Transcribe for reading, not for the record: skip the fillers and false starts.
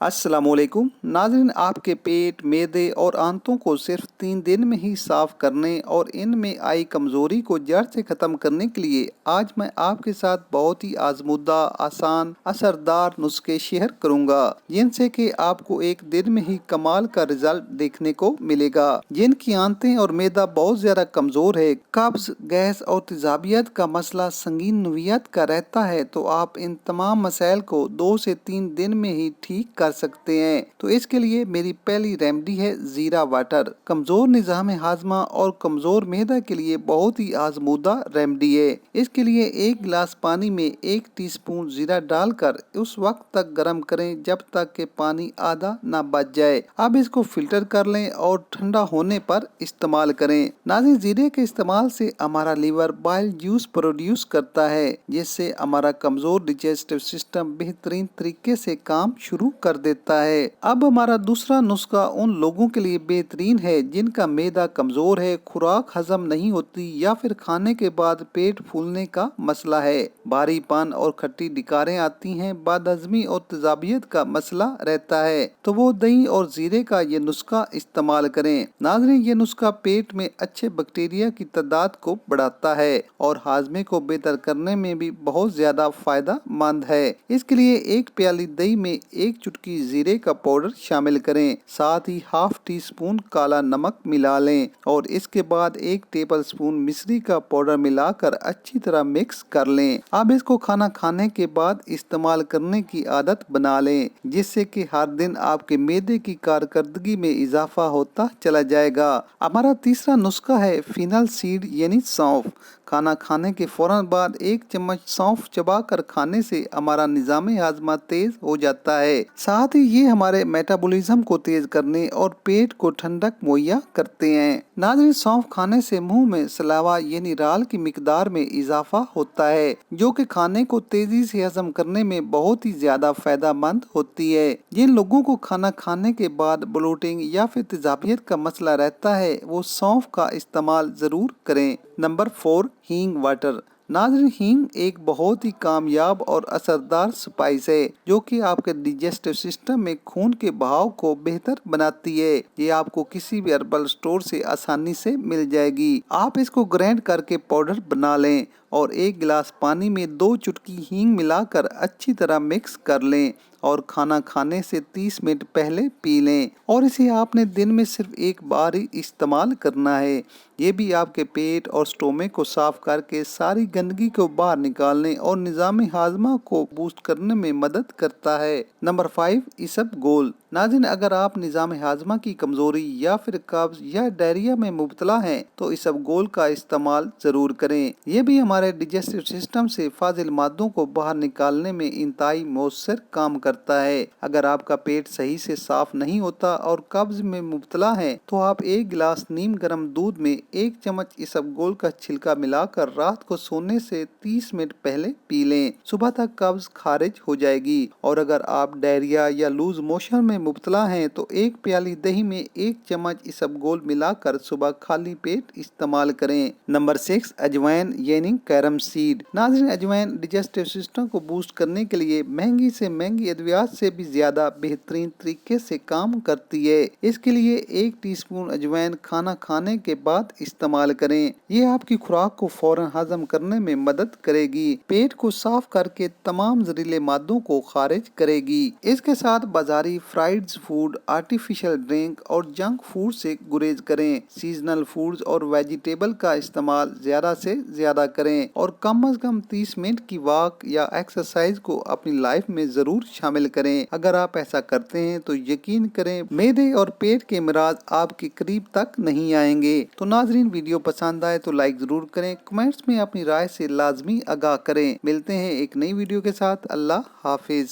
अस्सलाम वालेकुम नाज़रीन, आपके पेट, मैदे और आंतों को सिर्फ 3 दिन में ही साफ करने और इनमें आई कमज़ोरी को जड़ से ख़त्म करने के लिए आज मैं आपके साथ बहुत ही आजमुदा, आसान, असरदार नुस्खे शेयर करूंगा, जिनसे कि आपको एक दिन में ही कमाल का रिजल्ट देखने को मिलेगा। जिनकी आंतें और मैदा बहुत ज़्यादा कमज़ोर है, कब्ज़, गैस और तेज़ाबियत का मसला संगीन नोयत का रहता है, तो आप इन तमाम मसाइल को 2 से 3 दिन में ही ठीक कर सकते हैं। तो इसके लिए मेरी पहली रेमेडी है जीरा वाटर। कमजोर निज़ाम हाजमा और कमजोर मैदा के लिए बहुत ही आजमूदा रेमेडी है। इसके लिए 1 गिलास पानी में 1 टीस्पून जीरा डालकर उस वक्त तक गर्म करें जब तक कि पानी आधा ना बच जाए। अब इसको फिल्टर कर लें और ठंडा होने पर इस्तेमाल करें। नाज़रीन, जीरे के इस्तेमाल से हमारा लीवर बाइल जूस प्रोड्यूस करता है, जिससे हमारा कमजोर डिजेस्टिव सिस्टम बेहतरीन तरीके से काम शुरू कर देता है। अब हमारा दूसरा नुस्खा उन लोगों के लिए बेहतरीन है जिनका मैदा कमजोर है, खुराक हजम नहीं होती या फिर खाने के बाद पेट फूलने का मसला है, भारीपन और खट्टी डिकारें आती हैं, बदहजमी और तेजाबियत का मसला रहता है, तो वो दही और जीरे का ये नुस्खा इस्तेमाल करें। नाज़रीन, ये नुस्खा पेट में अच्छे बैक्टीरिया की तादाद को बढ़ाता है और हाजमे को बेहतर करने में भी बहुत ज्यादा फायदा मंद है। इसके लिए 1 प्याली दही में 1 चुटकी जीरे का पाउडर शामिल करें, साथ ही हाफ टी स्पून काला नमक मिला लें और इसके बाद 1 टेबल स्पून मिश्री का पाउडर मिलाकर अच्छी तरह मिक्स कर लें। अब इसको खाना खाने के बाद इस्तेमाल करने की आदत बना लें, जिससे कि हर दिन आपके मैदे की कारकर्दगी में इजाफा होता चला जाएगा। हमारा तीसरा नुस्खा है फिनल सीड यानी सौंफ। खाना खाने के फौरन बाद 1 चम्मच सौंफ चबाकर खाने से हमारा निजाम हाजमा तेज हो जाता है, साथ ही ये हमारे मेटाबॉलिज्म को तेज करने और पेट को ठंडक मुहैया करते हैं। नाज़रीन, सौंफ खाने से मुंह में सलावा यानी राल की मिकदार में इजाफा होता है, जो कि खाने को तेजी से हजम करने में बहुत ही ज्यादा फायदेमंद होती है। जिन लोगों को खाना खाने के बाद ब्लोटिंग या फिर तेजाबियत का मसला रहता है, वो सौंफ का इस्तेमाल जरूर करें। नंबर 4, हींग वाटर। नाज़रीन, हींग एक बहुत ही कामयाब और असरदार स्पाइस है, जो कि आपके डिजेस्टिव सिस्टम में खून के बहाव को बेहतर बनाती है। ये आपको किसी भी हर्बल स्टोर से आसानी से मिल जाएगी। आप इसको ग्राइंड करके पाउडर बना लें और 1 गिलास पानी में 2 चुटकी हींग मिलाकर अच्छी तरह मिक्स कर लें और खाना खाने से 30 मिनट पहले पी लें। और इसे आपने दिन में सिर्फ 1 बार ही इस्तेमाल करना है। ये भी आपके पेट और स्टोमक को साफ करके सारी गंदगी को बाहर निकालने और निज़ाम हाजमा को बूस्ट करने में मदद करता है। नंबर 5, इसबगोल। नाज़रीन, अगर आप निज़ाम हाजमा की कमजोरी या फिर कब्ज या डायरिया में मुब्तला हैं, तो इसबगोल का इस्तेमाल जरूर करें। ये भी हमारे डिजेस्टिव सिस्टम से फाजिल मादों को बाहर निकालने में इंतहाई मौसर काम करता है। अगर आपका पेट सही से साफ नहीं होता और कब्ज में मुब्तला है, तो आप 1 गिलास नीम गर्म दूध में 1 चम्मच इसबगोल का छिलका मिलाकर रात को सोने से 30 मिनट पहले पी लें। सुबह तक कब्ज खारिज हो जाएगी। और अगर आप डायरिया या लूज मोशन में मुब्तला हैं, तो 1 प्याली दही में 1 चम्मच इसबगोल मिलाकर सुबह खाली पेट इस्तेमाल करें। नंबर 6, अजवाइन यानी कैरम सीड। नाज़रीन, अजवाइन डिजेस्टिव सिस्टम को बूस्ट करने के लिए महंगी से महंगी अद्वियात से भी ज्यादा बेहतरीन तरीके से काम करती है। इसके लिए 1 टीस्पून अजवाइन खाना खाने के बाद इस्तेमाल करें। ये आपकी खुराक को फौरन हजम करने में मदद करेगी, पेट को साफ करके तमाम जहरीले मादों को खारिज करेगी। इसके साथ बाजारी फ्राइड फूड, आर्टिफिशियल ड्रिंक और जंक फूड से गुरेज करें। सीजनल फूड्स और वेजिटेबल का इस्तेमाल ज्यादा से ज्यादा करें और कम से कम 30 मिनट की वॉक या एक्सरसाइज को अपनी लाइफ में जरूर शामिल करें। अगर आप ऐसा करते हैं तो यकीन करें, मैदे और पेट के अमराज आपके करीब तक नहीं आएंगे। तो नाजरीन, वीडियो पसंद आए तो लाइक जरूर करें, कमेंट्स में अपनी राय से लाजमी आगाह करें। मिलते हैं एक नई वीडियो के साथ। अल्लाह हाफिज।